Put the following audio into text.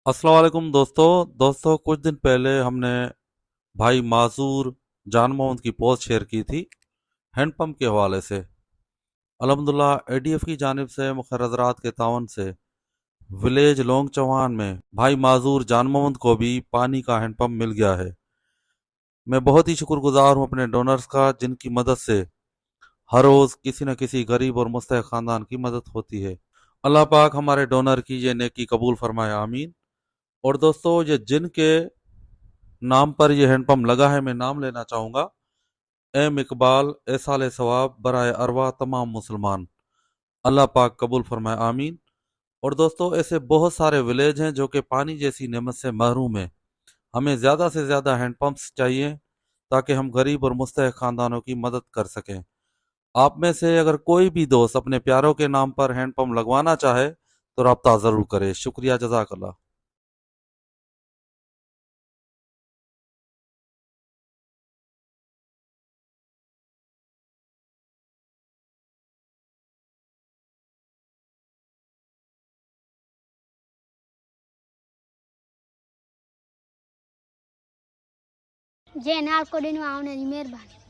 अस्सलाम वालेकुम दोस्तों कुछ दिन पहले हमने भाई माजूर जान मोहम्मद की पोस्ट शेयर की थी हैंडपम्प के हवाले से। अल्हम्दुलिल्लाह एडीएफ की जानिब से मुखर हज़रात के तावन से विलेज लोंग चौहान में भाई माजूर जान मोहम्मद को भी पानी का हैंडपम्प मिल गया है। मैं बहुत ही शुक्रगुजार हूँ अपने डोनर्स का, जिनकी मदद से हर रोज़ किसी न किसी गरीब और मुस्तहक ख़ानदान की मदद होती है। अल्लाह पाक हमारे डोनर की ये नेकी कबूल फरमाए, आमीन। और दोस्तों, ये जिनके नाम पर यह हैंडपम्प लगा है, मैं नाम लेना चाहूँगा। एम इकबाल, एसाल सवाब बराए अरवा तमाम मुसलमान। अल्लाह पाक कबूल फरमाए, आमीन। और दोस्तों, ऐसे बहुत सारे विलेज हैं जो कि पानी जैसी नेमत से महरूम है। हमें ज़्यादा से ज़्यादा हैंडपम्प्स चाहिए ताकि हम गरीब और मुस्तहक ख़ानदानों की मदद कर सकें। आप में से अगर कोई भी दोस्त अपने प्यारों के नाम पर हैंडपम्प लगवाना चाहे तो रब्ता ज़रूर करे। शुक्रिया, जज़ाकल्लाह। જે નાલ કોડીનું આવને ની મહેરબાની।